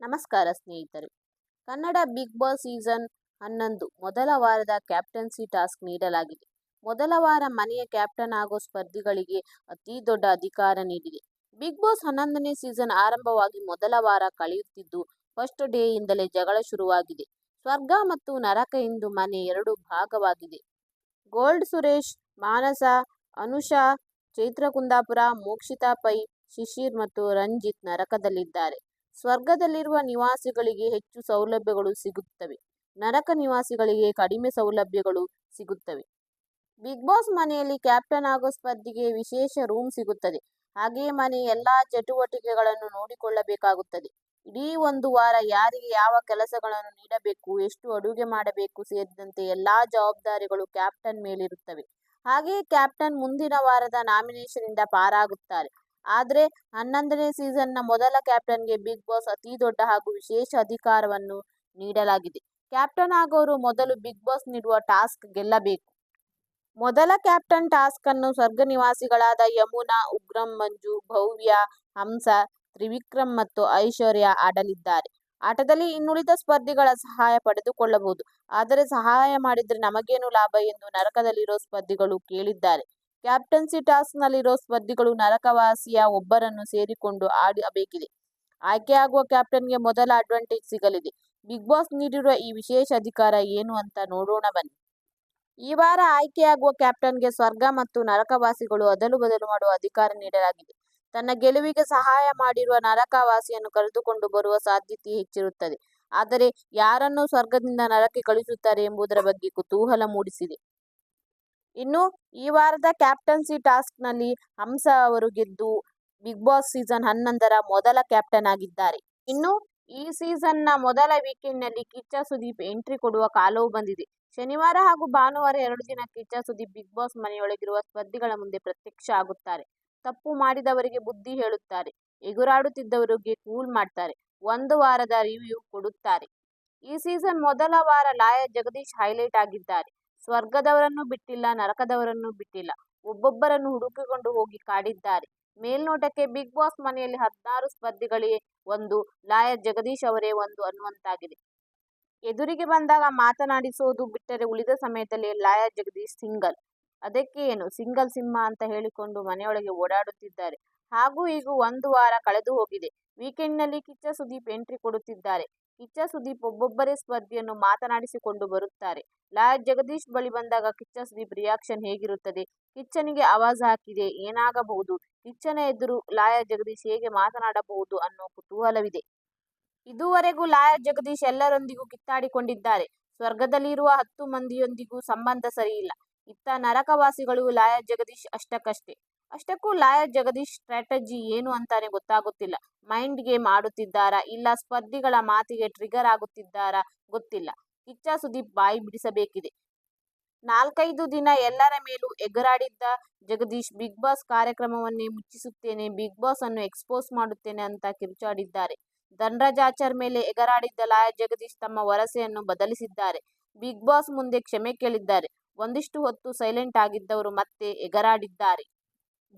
ನಮಸ್ಕಾರ ಸ್ನೇಹಿತರೆ. Kannada big boss season 11 ಮೊದಲ ವಾರದ ಕ್ಯಾಪ್ಟನ್ಸಿ ಟಾಸ್ಕ್ ನೀಡಲಾಗಿದೆ. ಮೊದಲ ವಾರ ಮನೆಯ ಕ್ಯಾಪ್ಟನ್ ಆಗೋ ಸ್ಪರ್ಧಿಗಳಿಗೆ ಅತಿ ದೊಡ್ಡ ಅಧಿಕಾರ ನೀಡಿದೆ. ಬಿಗ್ ಬಾಸ್ 11ನೇ ಸೀಸನ್ ಆರಂಭವಾಗಿ ಮೊದಲ ವಾರ ಕಳೆಯುತ್ತಿದ್ದು ಫಸ್ಟ್ ಡೇ ಇಂದಲೇ ಜಗಳ ಶುರುವಾಗಿದೆ. ಸ್ವರ್ಗ ಮತ್ತು ನರಕ ಎಂದು ಮನೆ ಎರಡು ಭಾಗವಾಗಿದೆ. ಗೋಲ್ಡ್ ಸುರೇಶ್, ಮಾನಸ, ಅನುಷಾ, ಚೈತ್ರ ಕುಂದಾಪುರ, ಮೋಕ್ಷಿತಾ ಪೈ, ಶಿಶಿರ್ ಮತ್ತು ರಂಜಿತ್ ನರಕದಲ್ಲಿದ್ದಾರೆ. ಸ್ವರ್ಗದಲ್ಲಿರುವ ನಿವಾಸಿಗಳಿಗೆ ಹೆಚ್ಚು ಸೌಲಭ್ಯಗಳು ಸಿಗುತ್ತವೆ. ನರಕ ನಿವಾಸಿಗಳಿಗೆ ಕಡಿಮೆ ಸೌಲಭ್ಯಗಳು ಸಿಗುತ್ತವೆ. ಬಿಗ್ ಬಾಸ್ ಮನೆಯಲ್ಲಿ ಕ್ಯಾಪ್ಟನ್ ಆಗೋ ಸ್ಪರ್ಧಿಗೆ ವಿಶೇಷ ರೂಮ್ ಸಿಗುತ್ತದೆ. ಹಾಗೆಯೇ ಮನೆಯ ಎಲ್ಲಾ ಚಟುವಟಿಕೆಗಳನ್ನು ನೋಡಿಕೊಳ್ಳಬೇಕಾಗುತ್ತದೆ. ಇಡೀ ಒಂದು ವಾರ ಯಾರಿಗೆ ಯಾವ ಕೆಲಸಗಳನ್ನು ನೀಡಬೇಕು, ಎಷ್ಟು ಅಡುಗೆ ಮಾಡಬೇಕು ಸೇರಿದಂತೆ ಎಲ್ಲಾ ಜವಾಬ್ದಾರಿಗಳು ಕ್ಯಾಪ್ಟನ್ ಮೇಲಿರುತ್ತವೆ. ಹಾಗೆಯೇ ಕ್ಯಾಪ್ಟನ್ ಮುಂದಿನ ವಾರದ ನಾಮಿನೇಷನ್ ಇಂದ ಪಾರಾಗುತ್ತಾರೆ. ಆದ್ರೆ 11ನೇ ಸೀಸನ್ನ ಮೊದಲ ಕ್ಯಾಪ್ಟನ್ಗೆ ಬಿಗ್ ಬಾಸ್ ಅತಿ ದೊಡ್ಡ ಹಾಗೂ ವಿಶೇಷ ಅಧಿಕಾರವನ್ನು ನೀಡಲಾಗಿದೆ. ಕ್ಯಾಪ್ಟನ್ ಆಗೋರು ಮೊದಲು ಬಿಗ್ ಬಾಸ್ ನೀಡುವ ಟಾಸ್ಕ್ ಗೆಲ್ಲಬೇಕು. ಮೊದಲ ಕ್ಯಾಪ್ಟನ್ ಟಾಸ್ಕ್ ಅನ್ನು ಸ್ವರ್ಗ ನಿವಾಸಿಗಳಾದ ಯಮುನಾ, ಉಗ್ರಂ ಮಂಜು, ಭವ್ಯ, ಹಂಸ, ತ್ರಿವಿಕ್ರಮ್ ಮತ್ತು ಐಶ್ವರ್ಯ ಆಡಲಿದ್ದಾರೆ. ಆಟದಲ್ಲಿ ಇನ್ನುಳಿದ ಸ್ಪರ್ಧಿಗಳ ಸಹಾಯ ಪಡೆದುಕೊಳ್ಳಬಹುದು. ಆದರೆ ಸಹಾಯ ಮಾಡಿದ್ರೆ ನಮಗೇನು ಲಾಭ ಎಂದು ನರಕದಲ್ಲಿರೋ ಸ್ಪರ್ಧಿಗಳು ಕೇಳಿದ್ದಾರೆ. ಕ್ಯಾಪ್ಟನ್ಸಿ ಟಾಸ್ಕ್ ನಲ್ಲಿರೋ ಸ್ಪರ್ಧಿಗಳು ನರಕವಾಸಿಯ ಒಬ್ಬರನ್ನು ಸೇರಿಕೊಂಡು ಆಡಬೇಕಿದೆ. ಆಯ್ಕೆಯಾಗುವ ಕ್ಯಾಪ್ಟನ್ಗೆ ಮೊದಲ ಅಡ್ವಾಂಟೇಜ್ ಸಿಗಲಿದೆ. ಬಿಗ್ ಬಾಸ್ ನೀಡಿರುವ ಈ ವಿಶೇಷ ಅಧಿಕಾರ ಏನು ಅಂತ ನೋಡೋಣ ಬನ್ನಿ. ಈ ವಾರ ಆಯ್ಕೆಯಾಗುವ ಕ್ಯಾಪ್ಟನ್ಗೆ ಸ್ವರ್ಗ ಮತ್ತು ನರಕವಾಸಿಗಳು ಅದಲು ಬದಲು ಮಾಡುವ ಅಧಿಕಾರ ನೀಡಲಾಗಿದೆ. ತನ್ನ ಗೆಲುವಿಗೆ ಸಹಾಯ ಮಾಡಿರುವ ನರಕವಾಸಿಯನ್ನು ಕರೆದುಕೊಂಡು ಬರುವ ಸಾಧ್ಯತೆ ಹೆಚ್ಚಿರುತ್ತದೆ. ಆದರೆ ಯಾರನ್ನು ಸ್ವರ್ಗದಿಂದ ನರಕಕ್ಕೆ ಕಳುಹಿಸುತ್ತಾರೆ ಎಂಬುದರ ಬಗ್ಗೆ ಕುತೂಹಲ ಮೂಡಿಸಿದೆ. ಇನ್ನು ಈ ವಾರದ ಕ್ಯಾಪ್ಟನ್ಸಿ ಟಾಸ್ಕ್ ನಲ್ಲಿ ಹಂಸ ಅವರು ಗೆದ್ದು ಬಿಗ್ ಬಾಸ್ ಸೀಸನ್ 11ರ ಮೊದಲ ಕ್ಯಾಪ್ಟನ್ ಆಗಿದ್ದಾರೆ. ಇನ್ನು ಈ ಸೀಸನ್ ನ ಮೊದಲ ವೀಕೆಂಡ್ ನಲ್ಲಿ ಕಿಚ್ಚ ಸುದೀಪ್ ಎಂಟ್ರಿ ಕೊಡುವ ಕಾಲವು ಬಂದಿದೆ. ಶನಿವಾರ ಹಾಗೂ ಭಾನುವಾರ 2 ದಿನ ಕಿಚ್ಚ ಸುದೀಪ್ ಬಿಗ್ ಬಾಸ್ ಮನೆಯೊಳಗಿರುವ ಸ್ಪರ್ಧಿಗಳ ಮುಂದೆ ಪ್ರತ್ಯಕ್ಷ ಆಗುತ್ತಾರೆ. ತಪ್ಪು ಮಾಡಿದವರಿಗೆ ಬುದ್ಧಿ ಹೇಳುತ್ತಾರೆ. ಎಗುರಾಡುತ್ತಿದ್ದವರಿಗೆ ಕೂಲ್ ಮಾಡ್ತಾರೆ. ಒಂದು ವಾರದ ರಿವ್ಯೂ ಕೊಡುತ್ತಾರೆ. ಈ ಸೀಸನ್ ಮೊದಲ ವಾರ ಲಾಯರ್ ಜಗದೀಶ್ ಹೈಲೈಟ್ ಆಗಿದ್ದಾರೆ. ಸ್ವರ್ಗದವರನ್ನು ಬಿಟ್ಟಿಲ್ಲ, ನರಕದವರನ್ನು ಬಿಟ್ಟಿಲ್ಲ, ಒಬ್ಬೊಬ್ಬರನ್ನು ಹುಡುಕಿಕೊಂಡು ಹೋಗಿ ಕಾಡಿದ್ದಾರೆ. ಮೇಲ್ನೋಟಕ್ಕೆ ಬಿಗ್ ಬಾಸ್ ಮನೆಯಲ್ಲಿ 16 ಸ್ಪರ್ಧಿಗಳೇ ಒಂದು, ಲಾಯರ್ ಜಗದೀಶ್ ಅವರೇ ಒಂದು ಅನ್ನುವಂತಾಗಿದೆ. ಎದುರಿಗೆ ಬಂದಾಗ ಮಾತನಾಡಿಸೋದು ಬಿಟ್ಟರೆ ಉಳಿದ ಸಮಯದಲ್ಲಿ ಲಾಯರ್ ಜಗದೀಶ್ ಸಿಂಗಲ್. ಅದಕ್ಕೆ ಏನು ಸಿಂಗಲ್ ಸಿಂಹ ಅಂತ ಹೇಳಿಕೊಂಡು ಮನೆಯೊಳಗೆ ಓಡಾಡುತ್ತಿದ್ದಾರೆ. ಹಾಗೂ ಹೀಗೂ ಒಂದು ವಾರ ಕಳೆದು ಹೋಗಿದೆ. ವೀಕೆಂಡ್ ನಲ್ಲಿ ಕಿಚ್ಚ ಸುದೀಪ್ ಎಂಟ್ರಿ ಕೊಡುತ್ತಿದ್ದಾರೆ. ಕಿಚ್ಚ ಸುದೀಪ್ ಒಬ್ಬೊಬ್ಬರೇ ಸ್ಪರ್ಧಿಯನ್ನು ಮಾತನಾಡಿಸಿಕೊಂಡು ಬರುತ್ತಾರೆ. ಲಾಯರ್ ಜಗದೀಶ್ ಬಳಿ ಬಂದಾಗ ಕಿಚ್ಚ ಸುದೀಪ್ ರಿಯಾಕ್ಷನ್ ಹೇಗಿರುತ್ತದೆ? ಕಿಚ್ಚನಿಗೆ ಆವಾಜ್ ಹಾಕಿದೆ ಏನಾಗಬಹುದು? ಕಿಚ್ಚನ ಎದುರು ಲಾಯರ್ ಜಗದೀಶ್ ಹೇಗೆ ಮಾತನಾಡಬಹುದು ಅನ್ನೋ ಕುತೂಹಲವಿದೆ. ಇದುವರೆಗೂ ಲಾಯರ್ ಜಗದೀಶ್ ಎಲ್ಲರೊಂದಿಗೂ ಕಿತ್ತಾಡಿಕೊಂಡಿದ್ದಾರೆ. ಸ್ವರ್ಗದಲ್ಲಿರುವ 10 ಮಂದಿಯೊಂದಿಗೂ ಸಂಬಂಧ ಸರಿಯಿಲ್ಲ. ಇತ್ತ ನರಕವಾಸಿಗಳು ಲಾಯರ್ ಜಗದೀಶ್ ಅಷ್ಟಕ್ಕಷ್ಟೇ. ಅಷ್ಟಕ್ಕೂ ಲಾಯರ್ ಜಗದೀಶ್ ಸ್ಟ್ರಾಟಜಿ ಏನು ಅಂತಾನೆ ಗೊತ್ತಾಗುತ್ತಿಲ್ಲ. ಮೈಂಡ್ ಗೇಮ್ ಆಡುತ್ತಿದ್ದಾರಾ, ಇಲ್ಲ ಸ್ಪರ್ಧಿಗಳ ಮಾತಿಗೆ ಟ್ರಿಗರ್ ಆಗುತ್ತಿದ್ದಾರಾ ಗೊತ್ತಿಲ್ಲ. ಕಿಚ್ಚ ಸುದೀಪ್ ಬಾಯಿ ಬಿಡಿಸಬೇಕಿದೆ. 4-5 ದಿನ ಎಲ್ಲರ ಮೇಲೂ ಎಗರಾಡಿದ್ದ ಜಗದೀಶ್ ಬಿಗ್ ಬಾಸ್ ಕಾರ್ಯಕ್ರಮವನ್ನೇ ಮುಚ್ಚಿಸುತ್ತೇನೆ, ಬಿಗ್ ಬಾಸ್ ಅನ್ನು ಎಕ್ಸ್ಪೋಸ್ ಮಾಡುತ್ತೇನೆ ಅಂತ ಕಿರುಚಾಡಿದ್ದಾರೆ. ಧನ್ರಾಜ್ ಆಚಾರ್ ಮೇಲೆ ಎಗರಾಡಿದ್ದ ಲಾಯರ್ ಜಗದೀಶ್ ತಮ್ಮ ವರಸೆಯನ್ನು ಬದಲಿಸಿದ್ದಾರೆ. ಬಿಗ್ ಬಾಸ್ ಮುಂದೆ ಕ್ಷಮೆ ಕೇಳಿದ್ದಾರೆ. ಒಂದಿಷ್ಟು ಹೊತ್ತು ಸೈಲೆಂಟ್ ಆಗಿದ್ದವರು ಮತ್ತೆ ಎಗರಾಡಿದ್ದಾರೆ.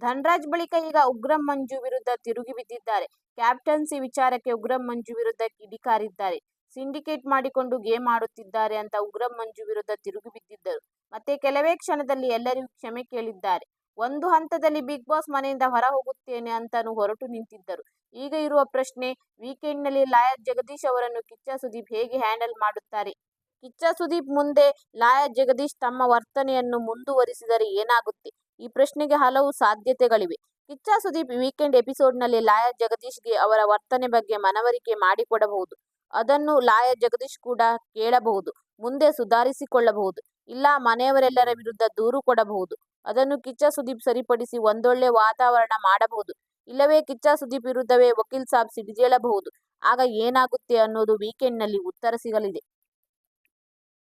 ಧನ್ರಾಜ್ ಬಳಿಕ ಈಗ ಉಗ್ರಂ ಮಂಜು ವಿರುದ್ಧ ತಿರುಗಿ ಬಿದ್ದಿದ್ದಾರೆ. ಕ್ಯಾಪ್ಟನ್ಸಿ ವಿಚಾರಕ್ಕೆ ಉಗ್ರಂ ಮಂಜು ವಿರುದ್ಧ ಕಿಡಿಕಾರಿದ್ದಾರೆ. ಸಿಂಡಿಕೇಟ್ ಮಾಡಿಕೊಂಡು ಗೇಮ್ ಆಡುತ್ತಿದ್ದಾರೆ ಅಂತ ಉಗ್ರಂ ಮಂಜು ವಿರುದ್ಧ ತಿರುಗಿ ಬಿದ್ದಿದ್ದರು. ಮತ್ತೆ ಕೆಲವೇ ಕ್ಷಣದಲ್ಲಿ ಎಲ್ಲರಿಗೂ ಕ್ಷಮೆ ಕೇಳಿದ್ದಾರೆ. ಒಂದು ಹಂತದಲ್ಲಿ ಬಿಗ್ ಬಾಸ್ ಮನೆಯಿಂದ ಹೊರ ಹೋಗುತ್ತೇನೆ ಅಂತಾನೂ ಹೊರಟು ನಿಂತಿದ್ದರು. ಈಗ ಇರುವ ಪ್ರಶ್ನೆ, ವೀಕೆಂಡ್ ನಲ್ಲಿ ಲಾಯರ್ ಜಗದೀಶ್ ಅವರನ್ನು ಕಿಚ್ಚ ಸುದೀಪ್ ಹೇಗೆ ಹ್ಯಾಂಡಲ್ ಮಾಡುತ್ತಾರೆ? ಕಿಚ್ಚ ಸುದೀಪ್ ಮುಂದೆ ಲಾಯರ್ ಜಗದೀಶ್ ತಮ್ಮ ವರ್ತನೆಯನ್ನು ಮುಂದುವರಿಸಿದರೆ ಏನಾಗುತ್ತೆ? ಈ ಪ್ರಶ್ನೆಗೆ ಹಲವು ಸಾಧ್ಯತೆಗಳಿವೆ. ಕಿಚ್ಚ ಸುದೀಪ್ ವೀಕೆಂಡ್ ಎಪಿಸೋಡ್ ನಲ್ಲಿ ಲಾಯರ್ ಜಗದೀಶ್ಗೆ ಅವರ ವರ್ತನೆ ಬಗ್ಗೆ ಮನವರಿಕೆ ಮಾಡಿಕೊಡಬಹುದು. ಅದನ್ನು ಲಾಯರ್ ಜಗದೀಶ್ ಕೂಡ ಕೇಳಬಹುದು. ಮುಂದೆ ಸುಧಾರಿಸಿಕೊಳ್ಳಬಹುದು. ಇಲ್ಲ ಮನೆಯವರೆಲ್ಲರ ವಿರುದ್ಧ ದೂರು ಕೊಡಬಹುದು. ಅದನ್ನು ಕಿಚ್ಚ ಸುದೀಪ್ ಸರಿಪಡಿಸಿ ಒಂದೊಳ್ಳೆ ವಾತಾವರಣ ಮಾಡಬಹುದು. ಇಲ್ಲವೇ ಕಿಚ್ಚ ಸುದೀಪ್ ವಿರುದ್ಧವೇ ವಕೀಲ್ ಸಾಬ್ ಸಿಡಿದೇಳಬಹುದು. ಆಗ ಏನಾಗುತ್ತೆ ಅನ್ನೋದು ವೀಕೆಂಡ್ ನಲ್ಲಿ ಉತ್ತರ ಸಿಗಲಿದೆ.